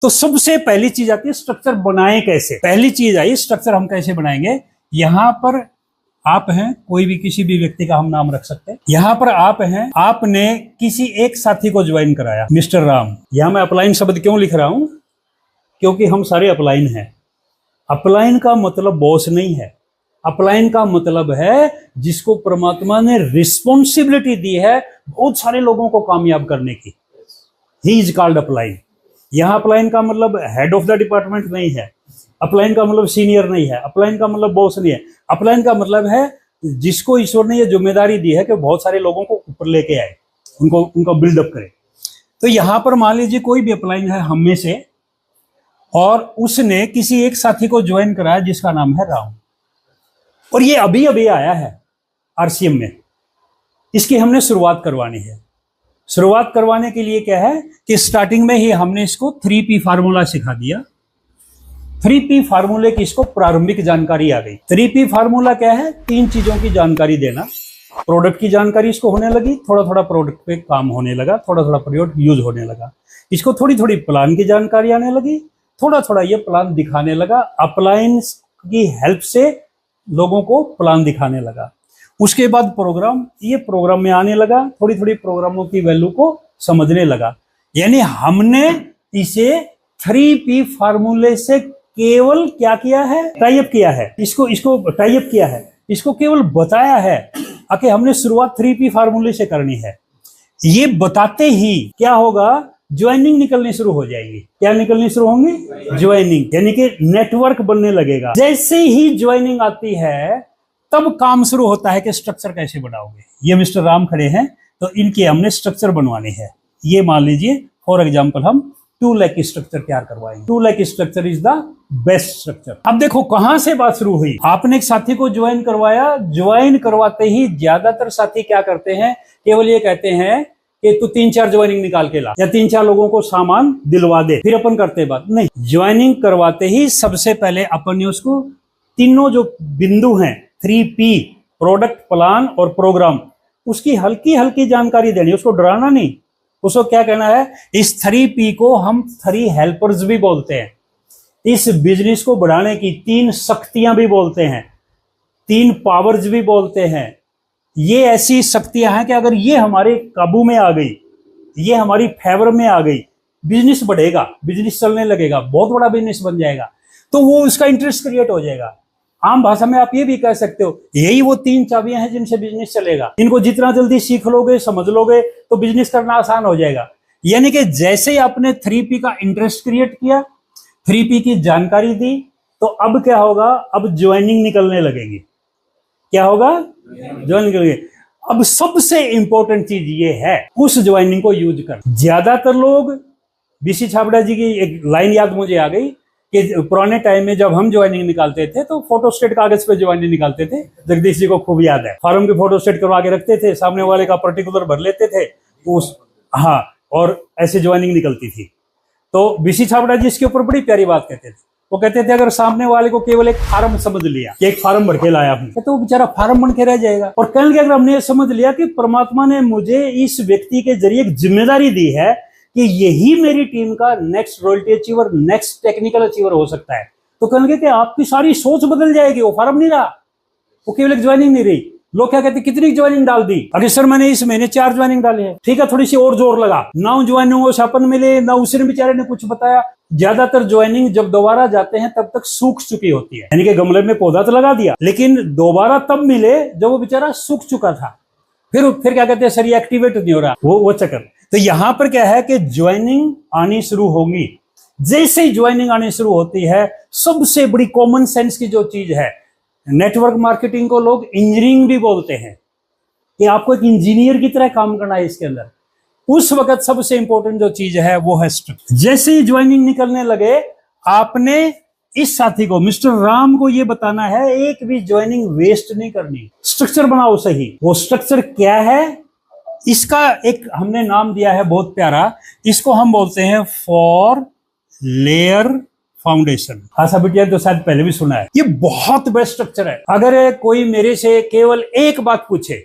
तो सबसे पहली चीज आती है स्ट्रक्चर बनाए कैसे। पहली चीज आई स्ट्रक्चर हम कैसे बनाएंगे। यहां पर आप हैं, कोई भी किसी भी व्यक्ति का हम नाम रख सकते हैं। यहां पर आप हैं, आपने किसी एक साथी को ज्वाइन कराया, मिस्टर राम। यहां मैं अपलाइन शब्द क्यों लिख रहा हूं, क्योंकि हम सारे अपलाइन हैं। अपलाइन का मतलब बॉस नहीं है, अपलाइन का मतलब है जिसको परमात्मा ने रिस्पॉन्सिबिलिटी दी है बहुत सारे लोगों को कामयाब करने की। He is called upline. यहां अपलाइन का मतलब हेड ऑफ द डिपार्टमेंट नहीं है, अपलाइन का मतलब सीनियर नहीं है, अपलाइन का मतलब बॉस नहीं है। अपलाइन का मतलब है जिसको ईश्वर ने ये जिम्मेदारी दी है कि बहुत सारे लोगों को ऊपर लेके आए, उनका बिल्डअप करे। तो यहां पर मान लीजिए कोई भी अपलाइन है हम में से, और उसने किसी एक साथी को ज्वाइन कराया जिसका नाम है राम, और ये अभी अभी आया है आरसीएम में। इसकी हमने शुरुआत करवानी है। शुरुआत करवाने के लिए क्या है कि स्टार्टिंग में ही हमने इसको 3P फार्मूला सिखा दिया। 3P फार्मूले की इसको प्रारंभिक जानकारी आ गई। 3P फार्मूला क्या है, 3 चीजों की जानकारी देना। प्रोडक्ट की जानकारी इसको होने लगी, थोड़ा थोड़ा प्रोडक्ट पे काम होने लगा, थोड़ा थोड़ा प्रोडक्ट यूज होने लगा। इसको थोड़ी थोड़ी प्लान की जानकारी आने लगी, थोड़ा थोड़ा ये प्लान दिखाने लगा। अपलाइन की हेल्प से लोगों को प्लान दिखाने लगा। उसके बाद प्रोग्राम, ये प्रोग्राम में आने लगा, थोड़ी थोड़ी प्रोग्रामों की वैल्यू को समझने लगा। यानी हमने इसे 3P फार्मूले से केवल क्या किया है, टाइप किया है। इसको टाइप किया है, इसको केवल बताया है कि हमने शुरुआत 3P फार्मूले से करनी है। ये बताते ही क्या होगा, ज्वाइनिंग निकलनी शुरू हो जाएगी। क्या निकलनी शुरू होंगी, ज्वाइनिंग, यानी कि नेटवर्क बनने लगेगा। जैसे ही ज्वाइनिंग आती है तब काम शुरू होता है कि स्ट्रक्चर कैसे बनाओगे। ये मिस्टर राम खड़े हैं, तो इनके हमने स्ट्रक्चर बनवानी है। ये मान लीजिए फॉर एग्जांपल हम 2 लाख की स्ट्रक्चर तैयार करवाएंगे। 2 lakh structure is the best structure. अब देखो कहां से बात शुरू हुई। आपने एक साथी को ज्वाइन करवाया, ज्वाइन करवाते ही ज्यादातर साथी क्या करते हैं, केवल ये कहते हैं कि तू 3-4 ज्वाइनिंग निकाल के ला, या 3-4 लोगों को सामान दिलवा दे, फिर अपन करते बात। नहीं, ज्वाइनिंग करवाते ही सबसे पहले अपन ने उसको तीनों जो बिंदु हैं 3P, प्रोडक्ट, प्लान और प्रोग्राम, उसकी हल्की हल्की जानकारी देनी, उसको डराना नहीं। उसको क्या कहना है, इस 3P को हम 3 हेल्पर्स भी बोलते हैं। इस बिजनेस को बढ़ाने की 3 शक्तियां भी बोलते हैं, 3 पावर्स भी बोलते हैं। ये ऐसी शक्तियां हैं कि अगर ये हमारे काबू में आ गई, ये हमारी फेवर में आ गई, बिजनेस बढ़ेगा, बिजनेस चलने लगेगा, बहुत बड़ा बिजनेस बन जाएगा। तो वो उसका इंटरेस्ट क्रिएट हो जाएगा। आम भाषा में आप ये भी कह सकते हो, यही वो 3 चाबियां हैं जिनसे बिजनेस चलेगा। इनको जितना जल्दी सीख लोगे, समझ लोगे, तो बिजनेस करना आसान हो जाएगा। यानी कि जैसे ही आपने 3P का इंटरेस्ट क्रिएट किया, 3P की जानकारी दी, तो अब क्या होगा, अब ज्वाइनिंग निकलने लगेगी। क्या होगा, ज्वाइनिंग निकलेगी। अब सबसे इंपॉर्टेंट चीज ये है, उस ज्वाइनिंग को यूज कर। ज्यादातर लोग, बीसी छाबड़ा जी की एक लाइन याद मुझे आ गई कि पुराने टाइम में जब हम ज्वाइनिंग निकालते थे तो फोटोस्टेट कागज पे ज्वाइनिंग निकालते थे। जगदीश जी को खूब याद है, फॉर्म की फोटोस्टेट करवा के रखते थे, सामने वाले का पर्टिकुलर भर लेते थे उस, हाँ, और ऐसे ज्वाइनिंग निकलती थी। तो बीसी छाबड़ा जी इसके ऊपर बड़ी प्यारी बात कहते थे। वो कहते थे अगर सामने वाले को केवल एक फार्म समझ लिया कि एक फार्म भर के लाया हूं, तो वो बेचारा फार्म बन के रह जाएगा। और कहने लगे अगर हमने ये समझ लिया कि परमात्मा ने मुझे इस व्यक्ति के जरिए एक जिम्मेदारी दी है कि यही मेरी टीम का next royalty achiever, next technical achiever हो सकता है, तो कहने लगे कि आपकी सारी सोच बदल जाएगी। वो फार्म नहीं रहा, वो केवल एक ज्वाइनिंग नहीं रही। लोग क्या कहते, कितनी ज्वाइनिंग डाल दी, अरे सर मैंने इस महीने 4 ज्वाइनिंग डाले हैं। ठीक है, थोड़ी सी और जोर लगा, 9 ज्वाइनिंग छापन मिले, ना उसने बेचारे ने कुछ बताया। ज्यादातर ज्वाइनिंग जब दोबारा जाते हैं तब तक सूख चुकी होती है, यानी कि गमले में पौधा तो लगा दिया, लेकिन दोबारा तब मिले जब वो बेचारा सूख चुका था। फिर क्या कहते हैं, सर ये एक्टिवेट नहीं हो रहा, वो चक्कर। तो यहां पर क्या है कि ज्वाइनिंग आनी शुरू होगी। जैसे ही ज्वाइनिंग आनी शुरू होती है, सबसे बड़ी कॉमन सेंस की जो चीज है, नेटवर्क मार्केटिंग को लोग इंजीनियरिंग भी बोलते हैं, कि आपको एक इंजीनियर की तरह काम करना है इसके अंदर। उस वक्त सबसे इंपॉर्टेंट जो चीज है वो है स्ट्रक्चर। जैसे ही ज्वाइनिंग निकलने लगे, आपने इस साथी को, मिस्टर राम को, ये बताना है एक भी ज्वाइनिंग वेस्ट नहीं करनी। स्ट्रक्चर बनाओ सही। वो स्ट्रक्चर क्या है, इसका एक हमने नाम दिया है बहुत प्यारा, इसको हम बोलते हैं 4 लेयर फाउंडेशन। आशा बिटिया तो शायद पहले भी सुना है। ये बहुत बेस्ट स्ट्रक्चर है। अगर कोई मेरे से केवल एक बात पूछे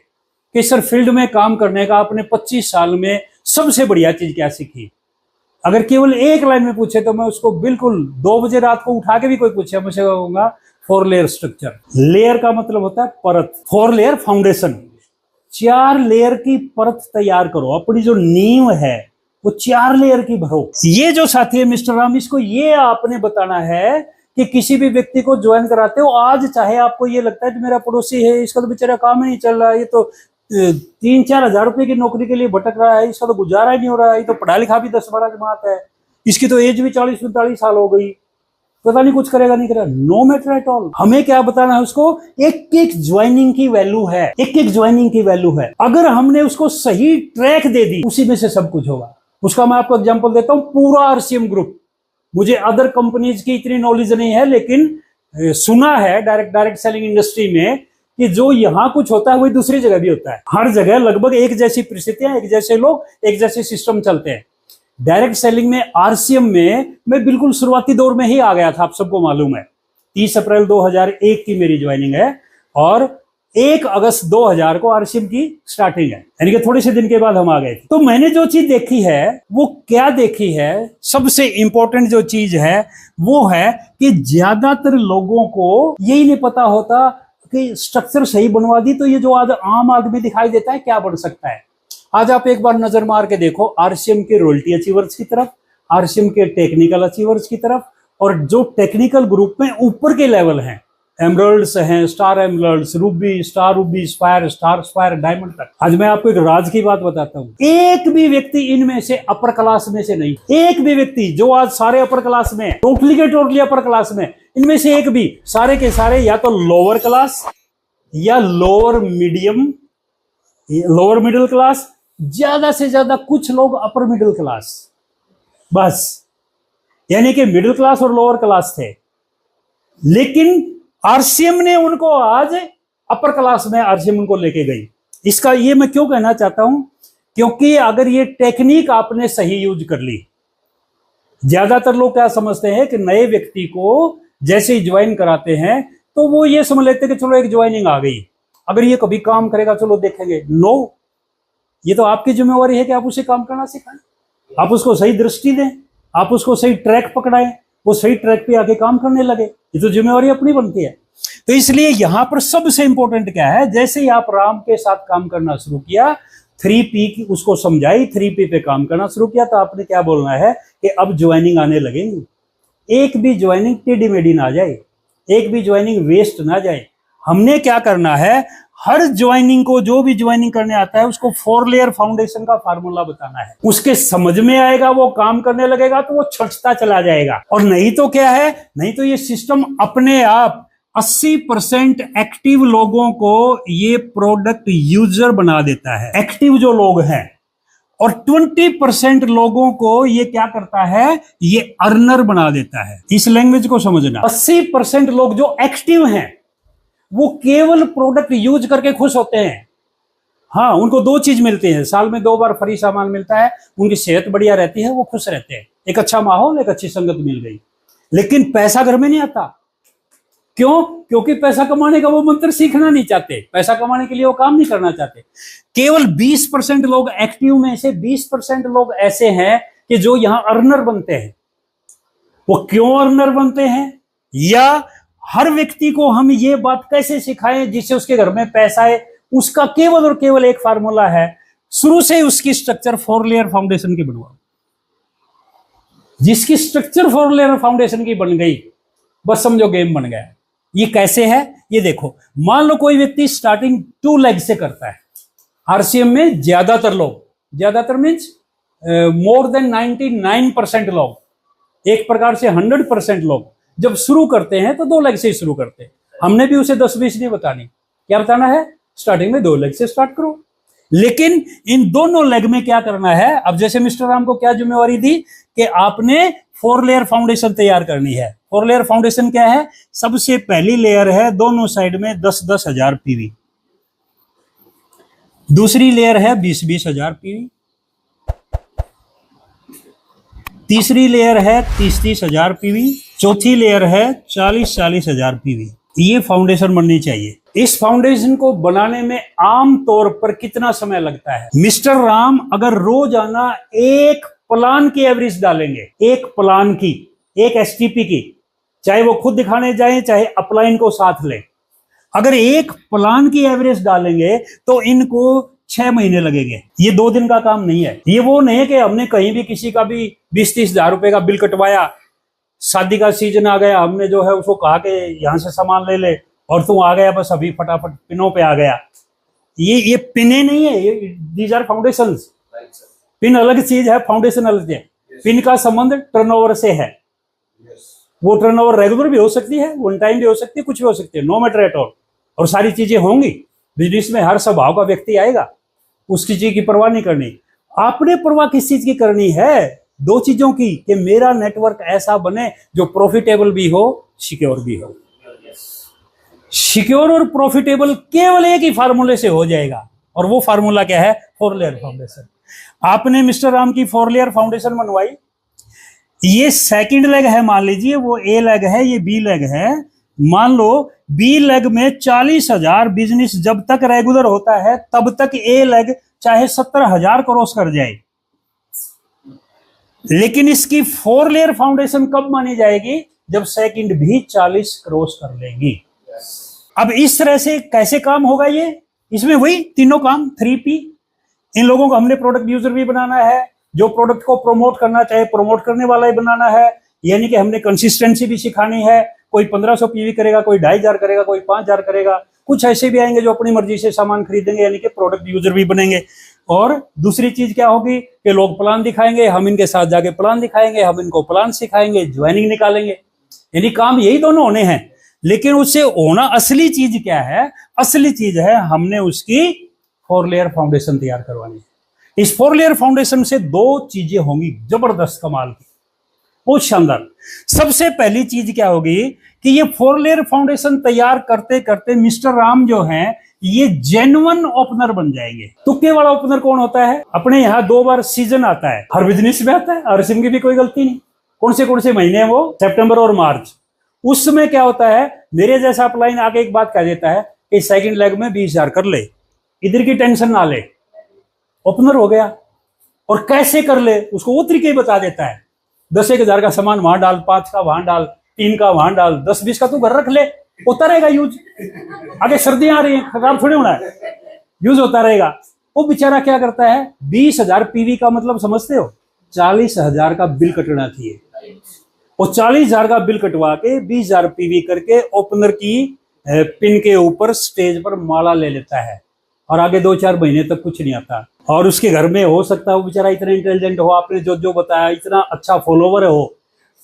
कि सर फील्ड में काम करने का आपने 25 साल में सबसे बढ़िया चीज क्या सीखी, अगर केवल एक लाइन में पूछे तो मैं उसको बिल्कुल 2 बजे रात को उठा के भी कोई पूछे मुझे कहूंगा 4 लेयर स्ट्रक्चर। लेयर का मतलब होता है परत, 4 लेयर फाउंडेशन, 4 लेयर की परत तैयार करो, अपनी जो नींव है वो 4 लेयर की भरो। ये जो साथी है मिस्टर राम, इसको ये आपने बताना है कि किसी भी व्यक्ति को ज्वाइन कराते हो आज, चाहे आपको ये लगता है कि मेरा पड़ोसी है, इसका तो बेचारा काम ही नहीं चल रहा है, ये तो 3-4 हजार रुपए की नौकरी के लिए भटक रहा है, इसका तो गुजारा ही नहीं हो रहा है, ये तो पढ़ा लिखा भी 10-12 जमात है, इसकी तो एज भी 40-45 साल हो गई, पता नहीं कुछ करेगा नहीं करेगा। नो मैटर एट ऑल, हमें क्या बताना है उसको, एक एक ज्वाइनिंग की वैल्यू है, एक एक ज्वाइनिंग की वैल्यू है। अगर हमने उसको सही ट्रैक दे दी उसी में से सब कुछ होगा। उसका मैं आपको एग्जांपल देता हूं, पूरा आरसीएम ग्रुप, मुझे अदर कंपनीज की इतनी नॉलेज नहीं है लेकिन सुना है डायरेक्ट सेलिंग इंडस्ट्री में कि जो यहाँ कुछ होता है वही दूसरी जगह भी होता है। हर जगह लगभग एक जैसी परिस्थितियां, एक जैसे लोग, एक जैसे सिस्टम चलते हैं। डायरेक्ट सेलिंग में, आरसीएम में मैं बिल्कुल शुरुआती दौर में ही आ गया था, आप सबको मालूम है। 30 अप्रैल 2001 की मेरी ज्वाइनिंग है और 1 अगस्त 2000 को आरसीएम की स्टार्टिंग है, यानी कि थोड़े से दिन के बाद हम आ गए थे। तो मैंने जो चीज देखी है वो क्या देखी है, सबसे इंपॉर्टेंट जो चीज है वो है कि ज्यादातर लोगों को यही नहीं पता होता कि स्ट्रक्चर सही बनवा दी तो ये जो आज आम आदमी दिखाई देता है क्या बन सकता है। आज आप एक बार नजर मार के देखो आरसीएम के रॉयल्टी अचीवर्स की तरफ, आरसीएम के टेक्निकल अचीवर्स की तरफ, और जो टेक्निकल ग्रुप में ऊपर के लेवल हैं, एमरल्ड्स हैं, star emeralds, Ruby, star Ruby, spire, star spire, diamond तक। आज मैं आपको एक राज की बात बताता हूं, एक भी व्यक्ति इनमें से अपर क्लास में से नहीं, एक भी व्यक्ति जो आज सारे अपर क्लास में, टोटली के टोटली अपर क्लास में, इनमें से एक भी, सारे के सारे या तो लोअर क्लास या lower medium, lower middle class, ज्यादा से ज्यादा कुछ लोग अपर मिडिल क्लास, बस, यानी कि मिडिल क्लास और लोअर क्लास थे। लेकिन आरसीएम ने उनको आज अपर क्लास में आरसीएम उनको लेके गई। इसका ये मैं क्यों कहना चाहता हूं, क्योंकि अगर ये टेक्निक आपने सही यूज कर ली, ज्यादातर लोग क्या समझते हैं कि नए व्यक्ति को जैसे ही ज्वाइन कराते हैं तो वो ये समझ लेते हैं कि चलो एक ज्वाइनिंग आ गई, अगर ये कभी काम करेगा चलो देखेंगे। नो, ये तो आपकी जिम्मेवारी है कि आप उसे काम करना सिखाएं, आप उसको सही दृष्टि दें, आप उसको सही ट्रैक पकड़ाएं, वो सही ट्रैक पे आके काम करने लगे, ये तो जिम्मेवारी अपनी बनती है। तो इसलिए यहां पर सबसे इंपॉर्टेंट क्या है, जैसे ही आप राम के साथ काम करना शुरू किया, 3P की उसको समझाई, 3P पे काम करना शुरू किया, तो आपने क्या बोलना है कि अब ज्वाइनिंग आने लगेंगी, एक भी ज्वाइनिंग टेढ़ी मेढ़ी ना जाए, एक भी ज्वाइनिंग वेस्ट ना जाए। हमने क्या करना है, हर ज्वाइनिंग को, जो भी ज्वाइनिंग करने आता है उसको 4 लेयर फाउंडेशन का फार्मूला बताना है, उसके समझ में आएगा, वो काम करने लगेगा तो वो छटता चला जाएगा। और नहीं तो क्या है, नहीं तो ये सिस्टम अपने आप 80% एक्टिव लोगों को ये प्रोडक्ट यूजर बना देता है, एक्टिव जो लोग हैं, और 20% लोगों को ये क्या करता है, ये अर्नर बना देता है। इस लैंग्वेज को समझना, 80% लोग जो एक्टिव हैं वो केवल प्रोडक्ट यूज करके खुश होते हैं। हाँ, उनको 2 चीज मिलती है, साल में 2 बार फ्री सामान मिलता है, उनकी सेहत बढ़िया रहती है, वो खुश रहते हैं, एक अच्छा माहौल, एक अच्छी संगत मिल गई। लेकिन पैसा घर में नहीं आता, क्यों? क्योंकि पैसा कमाने का वो मंत्र सीखना नहीं चाहते, पैसा कमाने के लिए वो काम नहीं करना चाहते। केवल 20% लोग एक्टिव में से 20% लोग ऐसे हैं कि जो यहां अर्नर बनते हैं। वो क्यों अर्नर बनते हैं, या हर व्यक्ति को हम ये बात कैसे सिखाएं जिससे उसके घर में पैसा है, उसका केवल और केवल एक फार्मूला है, शुरू से उसकी स्ट्रक्चर 4 लेयर फाउंडेशन की बनवाओ। जिसकी स्ट्रक्चर 4 लेयर फाउंडेशन की बन गई, बस समझो गेम बन गया। ये कैसे है, ये देखो, मान लो कोई व्यक्ति स्टार्टिंग 2 लेग से करता है। आरसीएम में ज्यादातर लोग, ज्यादातर मीन्स मोर देन 99% लोग, एक प्रकार से 100% लोग जब शुरू करते हैं तो 2 लेग से ही शुरू करते हैं। हमने भी उसे 10-20 नहीं बतानी, क्या बताना है, स्टार्टिंग में 2 लेग से स्टार्ट करो। लेकिन इन दोनों लेग में क्या करना है, अब जैसे मिस्टर राम को क्या जिम्मेवारी दी कि आपने 4 लेयर फाउंडेशन तैयार करनी है। 4 लेयर फाउंडेशन क्या है, सबसे पहली लेयर है दोनों साइड में 10-10 हजार पीवी, दूसरी लेयर है 20-20 हजार पीवी, तीसरी लेयर है 30-30 हजार पीवी, चौथी लेयर है 40-40 हजार पीवी। ये फाउंडेशन बननी चाहिए। इस फाउंडेशन को बनाने में आम तौर पर कितना समय लगता है? मिस्टर राम अगर रोजाना 1 प्लान की एवरेज डालेंगे, एक प्लान की, एक एसटीपी की, चाहे वो खुद दिखाने जाए चाहे अपलाइन को साथ ले। अगर एक प्लान की एवरेज डालेंगे तो इनको 6 महीने लगेंगे। ये 2 दिन का काम नहीं है। ये वो नहीं है कि हमने कहीं भी किसी का भी 20-30 हजार रुपए का बिल कटवाया, शादी का सीजन आ गया, हमने जो है उसको कहा कि यहां से सामान ले ले और तू आ गया, बस अभी फटाफट पिनों पे आ गया। ये पिने नहीं है, ये दीज आर फाउंडेशंस। पिन अलग चीज है, फाउंडेशन अलग है। पिन का संबंध टर्नओवर से है। वो टर्नओवर रेगुलर भी हो सकती है, वन टाइम भी हो सकती है, कुछ भी हो सकती है, नो मैटर एट ऑल। और सारी चीजें होंगी। बिजनेस में हर स्वभाव का व्यक्ति आएगा, उसकी चीज की परवाह नहीं करनी। आपने परवाह किस चीज की करनी है? 2 चीजों की, कि मेरा नेटवर्क ऐसा बने जो प्रॉफिटेबल भी हो, सिक्योर भी हो। सिक्योर और प्रॉफिटेबल केवल एक ही फार्मूले से हो जाएगा, और वो फार्मूला क्या है? 4 लेयर फाउंडेशन। आपने मिस्टर राम की 4 लेयर फाउंडेशन बनवाई, ये सेकंड लेग है मान लीजिए, वो ए लेग है, ये बी लेग है। मान लो बी लेग में 40,000 बिजनेस जब तक रेगुलर होता है तब तक ए लेग चाहे 70,000 क्रॉस कर जाए, लेकिन इसकी 4 लेयर फाउंडेशन कब मानी जाएगी? जब सेकंड भी 40 क्रॉस कर लेगी। अब इस तरह से कैसे काम होगा ये? इसमें वही तीनों काम 3P। इन लोगों को हमने प्रोडक्ट यूजर भी बनाना है, जो प्रोडक्ट को प्रमोट करना चाहे प्रमोट करने वाला ही बनाना है, यानी कि हमने कंसिस्टेंसी भी सिखानी है। कोई 1500 पीवी करेगा, कोई 2500 करेगा, कोई 5000 करेगा। कुछ ऐसे भी आएंगे जो अपनी मर्जी से सामान खरीदेंगे, यानी कि प्रोडक्ट यूजर भी बनेंगे। और दूसरी चीज क्या होगी कि लोग प्लान दिखाएंगे, हम इनके साथ जाके प्लान दिखाएंगे, हम इनको प्लान सिखाएंगे, ज्वाइनिंग निकालेंगे। यानी काम यही दोनों होने हैं। लेकिन उससे होना असली चीज क्या है? असली चीज है हमने उसकी 4 लेयर फाउंडेशन तैयार करवानी है। इस 4 लेयर फाउंडेशन से 2 चीजें होंगी जबरदस्त कमाल की, बहुत शानदार। सबसे पहली चीज क्या होगी कि ये 4 लेयर फाउंडेशन तैयार करते करते मिस्टर राम जो हैं ये जेन्युइन ओपनर बन जाएंगे। तुक्के वाला ओपनर कौन होता है? अपने यहाँ 2 बार सीजन आता है, हर बिजनेस में आता है, हर सिम की भी कोई गलती नहीं। कौन से महीने हैं वो? सितंबर और मार्च। उस समय क्या होता है, मेरे जैसा अपलाइन आके एक बात कह देता है कि सेकंड लेग में 20,000 कर ले, इधर की टेंशन ना ले, ओपनर हो गया। और कैसे कर ले उसको वो तरीके बता देता है। 10,000 का सामान वहां डाल, 5 का वहां डाल, 3 का वहां डाल, 10-20 का तू घर रख ले, होता रहेगा यूज। आगे सर्दियां आ रही हैं, खराब थोड़ी होना है, यूज होता रहेगा। वो बेचारा क्या करता है, 20,000 पीवी का मतलब समझते हो? 40,000 का बिल कटना चाहिए। वो 40,000 का बिल कटवा के 20,000 पीवी करके ओपनर की पिन के ऊपर स्टेज पर माला ले लेता है, और आगे 2-4 महीने तक कुछ नहीं आता। और उसके घर में हो सकता है वो बेचारा इतना इंटेलिजेंट हो, आपने जो बताया, इतना अच्छा फॉलोवर हो,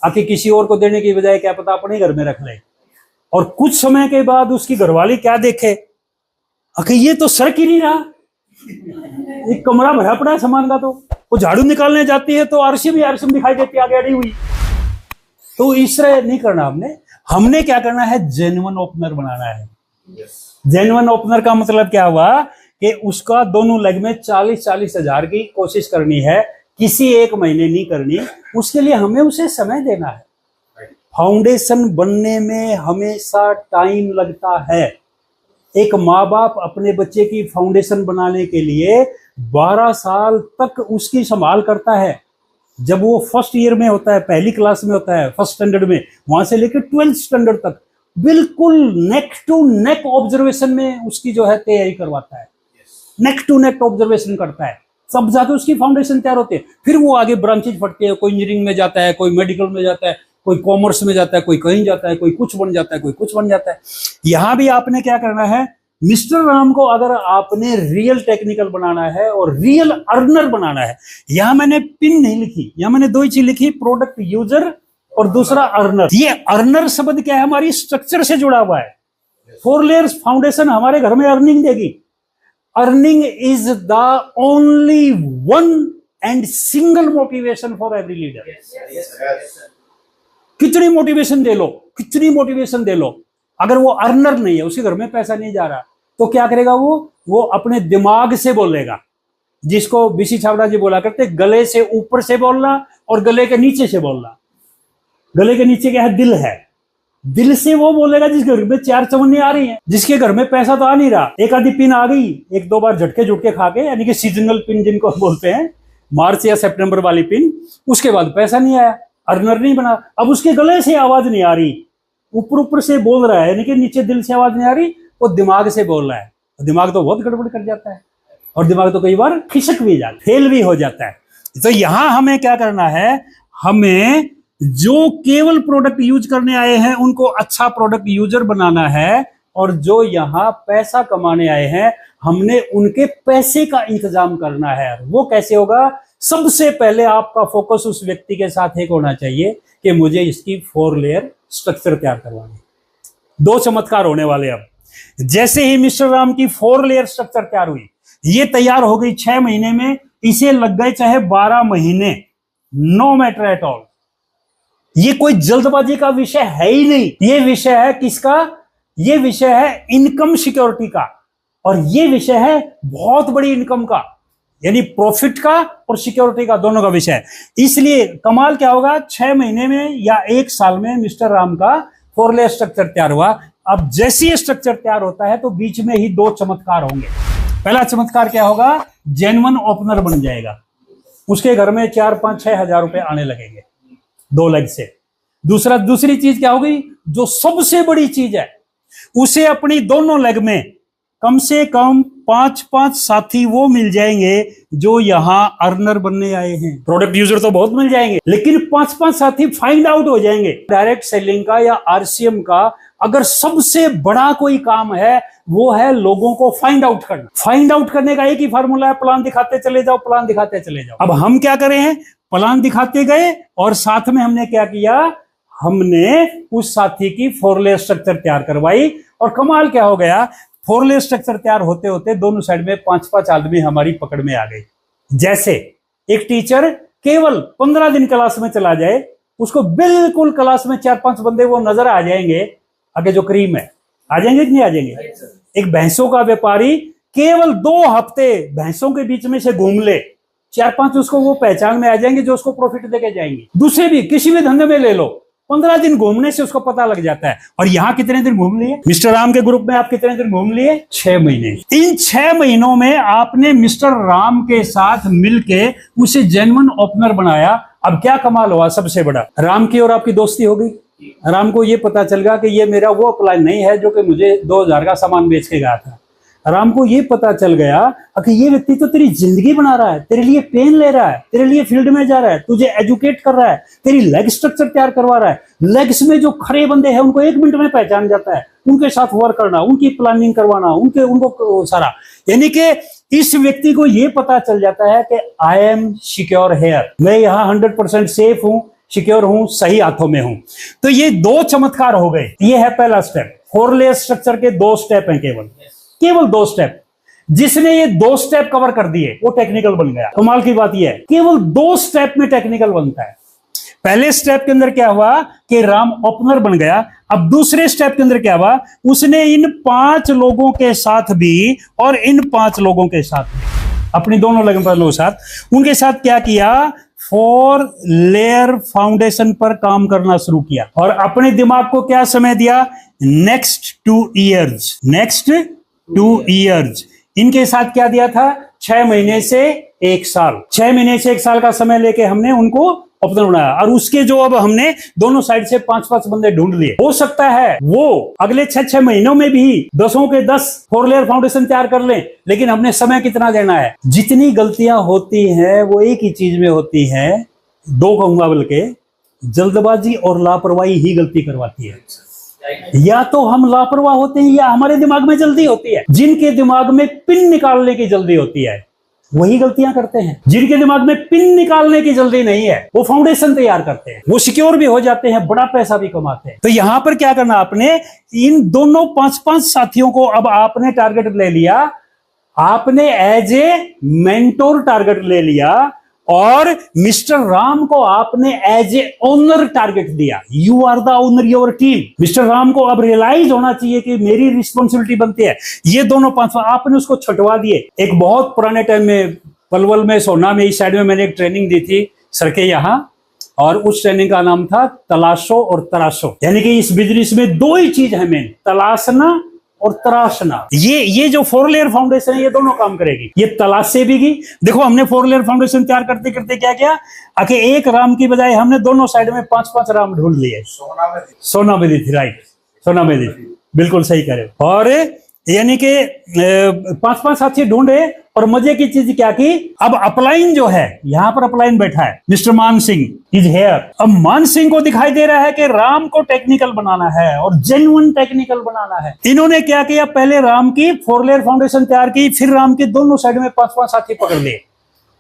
आके किसी और को देने की बजाय क्या पता अपने घर में रख ले। और कुछ समय के बाद उसकी घरवाली क्या देखे, आखिर ये तो सर ही नहीं रहा, एक कमरा भरा पड़ा है सामान का। तो वो झाड़ू निकालने जाती है तो आरसी दिखाई देती है आगे अड़ी हुई। तो इस तरह नहीं करना हमने क्या करना है, जेन्युइन ओपनर बनाना है। जेन्युइन ओपनर का मतलब क्या हुआ कि उसका दोनों लेग में 40,000 की कोशिश करनी है, किसी एक महीने नहीं करनी। उसके लिए हमें उसे समय देना है। फाउंडेशन बनने में हमेशा टाइम लगता है। एक माँ बाप अपने बच्चे की फाउंडेशन बनाने के लिए 12 साल तक उसकी संभाल करता है। जब वो फर्स्ट ईयर में होता है, पहली क्लास में होता है, फर्स्ट स्टैंडर्ड में, वहां से लेकर 12th स्टैंडर्ड तक बिल्कुल नेक टू नेक ऑब्जर्वेशन में उसकी जो है तैयारी करवाता है। नेक टू नेक ऑब्जर्वेशन करता है, सब जाके उसकी फाउंडेशन तैयार होती है। फिर वो आगे ब्रांचेज फटते हैं, कोई इंजीनियरिंग में जाता है, कोई मेडिकल में जाता है, कोई कॉमर्स में जाता है, कोई कहीं जाता है, कोई कुछ बन जाता है, कोई कुछ बन जाता है। यहां भी आपने क्या करना है, मिस्टर राम को अगर आपने रियल टेक्निकल बनाना है और रियल अर्नर बनाना है, यहां मैंने पिन नहीं लिखी, यहां मैंने 2 ही चीज लिखी, प्रोडक्ट यूजर और दूसरा अर्नर। ये अर्नर शब्द क्या है, हमारी स्ट्रक्चर से जुड़ा हुआ है। 4 लेयर्स फाउंडेशन हमारे घर में अर्निंग देगी। Earning is the only one and single motivation for every leader. कितनी मोटिवेशन दे लो, कितनी मोटिवेशन दे लो, अगर वो अर्नर नहीं है, उसके घर में पैसा नहीं जा रहा, तो क्या करेगा वो अपने दिमाग से बोलेगा, जिसको बीसी छावड़ा जी बोला करते, गले से ऊपर से बोलना और गले के नीचे से बोलना। गले के नीचे क्या है, दिल है। दिल से वो बोलेगा जिसके घर में 4 चवन्नी आ रही हैं, जिसके घर में पैसा तो आ नहीं रहा, एक आधी पिन आ गई, 1-2 बार झटके खा के, यानी कि सीजनल पिन जिनको बोलते हैं, मार्च या सितंबर वाली पिन, उसके बाद पैसा नहीं आया, अर्नर नहीं बना। अब उसके गले से आवाज नहीं आ रही, ऊपर ऊपर से बोल रहा है, यानी कि नीचे दिल से आवाज नहीं आ रही, वो दिमाग से बोल रहा है। दिमाग तो बहुत गड़बड़ कर जाता है, और दिमाग तो कई बार खिसक भी जाता है, फेल भी हो जाता है। तो यहां हमें क्या करना है, हमें जो केवल प्रोडक्ट यूज करने आए हैं उनको अच्छा प्रोडक्ट यूजर बनाना है, और जो यहां पैसा कमाने आए हैं हमने उनके पैसे का इंतजाम करना है। वो कैसे होगा? सबसे पहले आपका फोकस उस व्यक्ति के साथ एक होना चाहिए कि मुझे इसकी 4 लेयर स्ट्रक्चर तैयार करवानी। 2 चमत्कार होने वाले। अब जैसे ही मिस्टर राम की 4 लेयर स्ट्रक्चर तैयार हुई, ये तैयार हो गई 6 महीने में, इसे लग गए चाहे 12 महीने, नो मैटर एट ऑल। ये कोई जल्दबाजी का विषय है ही नहीं। ये विषय है किसका? ये विषय है इनकम सिक्योरिटी का, और ये विषय है बहुत बड़ी इनकम का, यानी प्रॉफिट का और सिक्योरिटी का, दोनों का विषय है। इसलिए कमाल क्या होगा, 6 महीने में या 1 साल में मिस्टर राम का 4 लेयर स्ट्रक्चर तैयार हुआ। अब जैसे ये स्ट्रक्चर तैयार होता है तो बीच में ही 2 चमत्कार होंगे। पहला चमत्कार क्या होगा? जेन्युइन ओपनर बन जाएगा, उसके घर में 4, 5, 6 हजार रुपए आने लगेंगे 2 लेग से। दूसरी चीज क्या होगी, जो सबसे बड़ी चीज है, उसे अपनी दोनों लेग में कम से कम 5-5 साथी वो मिल जाएंगे जो यहां अर्नर बनने आए हैं। प्रोडक्ट यूजर तो बहुत मिल जाएंगे, लेकिन 5-5 साथी फाइंड आउट हो जाएंगे। डायरेक्ट सेलिंग का या आरसीएम का अगर सबसे बड़ा कोई काम है वो है लोगों को फाइंड आउट करना। फाइंड आउट करने का एक ही फार्मूला है, प्लान दिखाते चले जाओ, प्लान दिखाते चले जाओ। अब हम क्या करें हैं, प्लान दिखाते गए और साथ में हमने क्या किया, हमने उस साथी की 4 लेयर स्ट्रक्चर तैयार करवाई। और कमाल क्या हो गया, 4 लेयर स्ट्रक्चर तैयार होते होते दोनों साइड में 5-5 आदमी हमारी पकड़ में आ गए। जैसे एक टीचर केवल 15 दिन क्लास में चला जाए, उसको बिल्कुल क्लास में 4-5 बंदे वो नजर आ जाएंगे, आगे जो क्रीम है, आ जाएंगे कि नहीं आ जाएंगे। एक भैंसों का व्यापारी केवल 2 हफ्ते भैंसों के बीच में से घूम ले, 4-5 उसको वो पहचान में आ जाएंगे जो उसको प्रॉफिट देके जाएंगे। दूसरे भी किसी भी धंधे में ले लो, 15 दिन घूमने से उसको पता लग जाता है। और यहां कितने दिन घूम लिए? मिस्टर राम के ग्रुप में आप कितने दिन घूम लिए? 6 महीने। इन 6 महीनों में आपने मिस्टर राम के साथ मिलके उसे जेन्युइन ओपनर बनाया। अब क्या कमाल हुआ, सबसे बड़ा, राम की और आपकी दोस्ती हो गई। राम को ये पता चल गया कि ये मेरा वो अप्लाई नहीं है जो कि मुझे 2000 का सामान बेच के गया था। राम को ये पता चल गया कि ये व्यक्ति तो तेरी जिंदगी बना रहा है, तेरे लिए पेन ले रहा है, तेरे लिए फील्ड में जा रहा है, तुझे एजुकेट कर रहा है, तेरी लेग स्ट्रक्चर तैयार करवा रहा है। लेग्स में जो खड़े बंदे हैं उनको 1 मिनट में पहचान जाता है, उनके साथ वर्क करना, उनकी प्लानिंग करवाना, उनको सारा, यानी कि इस व्यक्ति को ये पता चल जाता है कि आई एम सिक्योर हेयर, मैं यहाँ 100% सेफ हूं, सिक्योर हूं, सही हाथों में हूं। तो ये 2 चमत्कार हो गए। ये है पहला स्टेप। 4 लेयर स्ट्रक्चर के 2 स्टेप हैं, केवल 2 स्टेप। जिसने ये 2 स्टेप कवर कर दिए वो टेक्निकल बन गया। कमाल की बात यह है, केवल 2 स्टेप में टेक्निकल बनता है। पहले स्टेप के अंदर क्या हुआ कि राम ओपनर बन गया। अब दूसरे स्टेप के अंदर क्या हुआ, उसने इन 5 लोगों के साथ भी और इन 5 लोगों के साथ भी, अपनी दोनों लोगों के साथ, उनके साथ क्या किया, 4 लेयर फाउंडेशन पर काम करना शुरू किया। और अपने दिमाग को क्या समय दिया, नेक्स्ट 2 ईयर्स, नेक्स्ट 2 ईयर्स। इनके साथ क्या दिया था, 6 महीने से 1 साल, 6 महीने से 1 साल का समय लेके हमने उनको ओपनर बनाया। और उसके जो अब हमने दोनों साइड से 5-5 बंदे ढूंढ लिए। हो सकता है वो अगले 6-6 महीनों में भी 10 के 10 4 लेयर फाउंडेशन तैयार कर लें, लेकिन हमने समय कितना देना है। जितनी गलतियां होती हैं वो एक ही चीज में होती है, 2 कहूंगा बल्कि, जल्दबाजी और लापरवाही ही गलती करवाती है। या तो हम लापरवाह होते हैं या हमारे दिमाग में जल्दी होती है। जिनके दिमाग में पिन निकालने की जल्दी होती है वही गलतियां करते हैं। जिनके दिमाग में पिन निकालने की जल्दी नहीं है वो फाउंडेशन तैयार करते हैं, वो सिक्योर भी हो जाते हैं, बड़ा पैसा भी कमाते हैं। तो यहां पर क्या करना, आपने इन दोनों 5-5 साथियों को अब आपने टारगेट ले लिया, आपने एज ए मेंटोर टारगेट ले लिया, और मिस्टर राम को आपने एज ए ओनर टारगेट दिया। You are the owner your team. Mister Ram को अब रियलाइज होना चाहिए कि मेरी रिस्पॉन्सिबिलिटी बनती है। ये दोनों 5 आपने उसको छटवा दिए। एक बहुत पुराने टाइम में पलवल में, सोना में, इस साइड में मैंने एक ट्रेनिंग दी थी सर के यहाँ, और उस ट्रेनिंग का नाम था तलाशो और तराशो। यानी कि इस बिजनेस में 2 ही चीज है मेन, तलाशना और तराशना, ये जो 4 लेयर फाउंडेशन है ये दोनों काम करेगी। ये तलाशेगी। देखो हमने 4 लेयर फाउंडेशन तैयार करते करते क्या किया, आके एक राम की बजाय हमने दोनों साइड में 5-5 राम ढूंढ लिए। सोना बेदी थी, राइट, सोना बेदी थी, बिल्कुल सही कह रहे हो। और यानी कि 5-5 साथी ढूंढे और मजे की चीज क्या की, अब अपलाइन जो है यहाँ पर अपलाइन बैठा है, मिस्टर मान सिंह इज हेयर। अब मान सिंह को दिखाई दे रहा है कि राम को टेक्निकल बनाना है और जेन्युइन टेक्निकल बनाना है। इन्होंने क्या किया, पहले राम की 4 लेयर फाउंडेशन तैयार की, फिर राम के दोनों साइड में 5-5 साथी पकड़ लिए।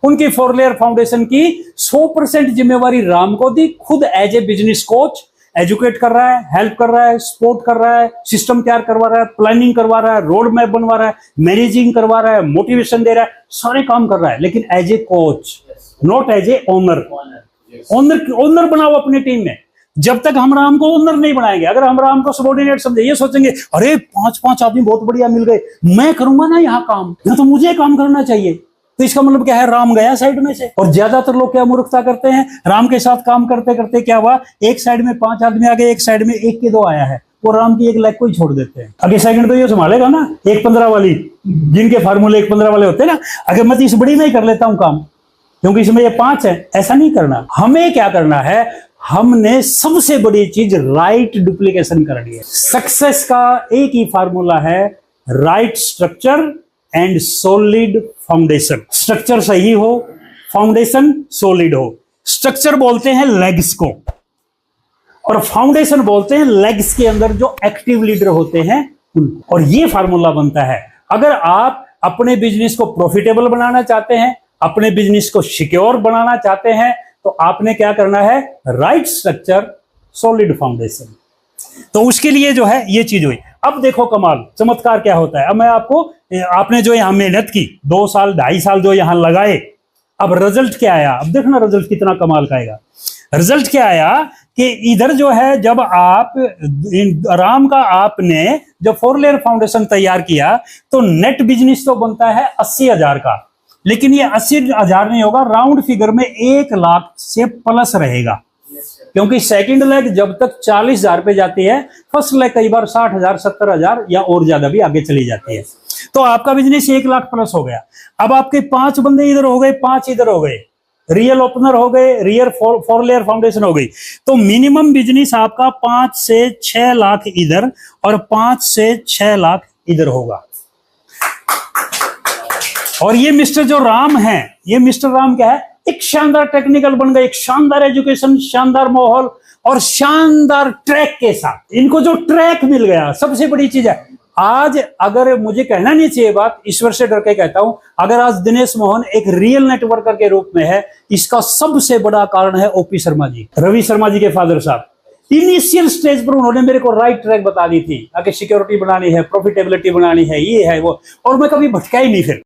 उनकी 4 लेयर फाउंडेशन की 100% जिम्मेवारी राम को दी। खुद as a business coach educate कर रहा है, हेल्प कर रहा है, सपोर्ट कर रहा है, सिस्टम तैयार करवा रहा है, प्लानिंग करवा रहा है, रोड मैप बनवा रहा है, मैनेजिंग करवा रहा है, मोटिवेशन दे रहा है, सारे काम कर रहा है, लेकिन as a coach, not as a owner. Owner बनाओ अपनी टीम में। जब तक हम राम को ओनर नहीं बनाएंगे, अगर हम राम को सबॉर्डिनेट समझे, ये सोचेंगे अरे 5-5 आदमी बहुत बढ़िया मिल गए, मैं करूंगा ना यहाँ काम, या तो मुझे काम करना चाहिए, तो इसका मतलब क्या है, राम गया साइड में से। और ज्यादातर लोग क्या मूर्खता करते हैं, राम के साथ काम करते करते क्या हुआ, एक साइड में 5 आदमी आ गए, एक साइड में 1 के 2 आया है, वो राम की 1 लेग को ही छोड़ देते हैं। अगले सेकंड तो ये संभालेगा ना 1-15 वाली, जिनके फार्मूले 1-15 वाले होते हैं ना, अगर मैं इस बड़ी में ही कर लेता हूं काम, क्योंकि इसमें ये 5 है, ऐसा नहीं करना। हमें क्या करना है, हमने सबसे बड़ी चीज राइट डुप्लीकेशन करनी है। सक्सेस का एक ही फार्मूला है, right structure and solid foundation. Structure सही हो, फाउंडेशन सॉलिड हो। स्ट्रक्चर बोलते हैं लेग्स को, और फाउंडेशन बोलते हैं लेग्स के अंदर जो एक्टिव लीडर होते हैं उनको। और ये फार्मूला बनता है, अगर आप अपने बिजनेस को प्रॉफिटेबल बनाना चाहते हैं, अपने बिजनेस को सिक्योर बनाना चाहते हैं, तो आपने क्या करना है, राइट स्ट्रक्चर सॉलिड फाउंडेशन। तो उसके लिए जो है ये चीज हुई। अब देखो कमाल, चमत्कार क्या होता है। अब मैं आपको, आपने जो यहां मेहनत की 2 साल 2.5 साल जो यहां लगाए, अब रिजल्ट क्या आया, अब देखना रिजल्ट कितना कमाल का आएगा। रिजल्ट क्या आया कि इधर जो है, जब आप राम का आपने जब 4 लेयर फाउंडेशन तैयार किया, तो नेट बिजनेस तो बनता है 80,000 का, लेकिन ये 80,000 नहीं होगा, राउंड फिगर में 1 लाख से प्लस रहेगा। क्योंकि सेकंड लेग जब तक 40,000 पे जाती है, फर्स्ट लेग कई बार 60,000, 70,000 या और ज्यादा भी आगे चली जाती है। तो आपका बिजनेस 1 लाख प्लस हो गया। अब आपके 5 बंदे इधर हो गए, 5 इधर हो गए, रियल ओपनर हो गए, रियल 4 लेयर फाउंडेशन हो गई। तो मिनिमम बिजनेस आपका 5 से 6 लाख इधर और 5 से 6 लाख इधर होगा। और ये मिस्टर जो राम है, ये मिस्टर राम क्या है, एक शानदार टेक्निकल बन गए, एक शानदार एजुकेशन, शानदार माहौल और शानदार ट्रैक के साथ। इनको जो ट्रैक मिल गया, सबसे बड़ी चीज है। आज अगर मुझे कहना नहीं चाहिए बात, ईश्वर से डर के कहता हूं, अगर आज दिनेश मोहन एक रियल नेटवर्कर के रूप में है, इसका सबसे बड़ा कारण है ओपी शर्मा जी, रवि शर्मा जी के फादर साहब। इनिशियल स्टेज पर उन्होंने मेरे को राइट ट्रैक बता दी थी, आगे सिक्योरिटी बनानी है, प्रॉफिटेबिलिटी बनानी है, ये है वो, और मैं कभी भटका ही नहीं फिर।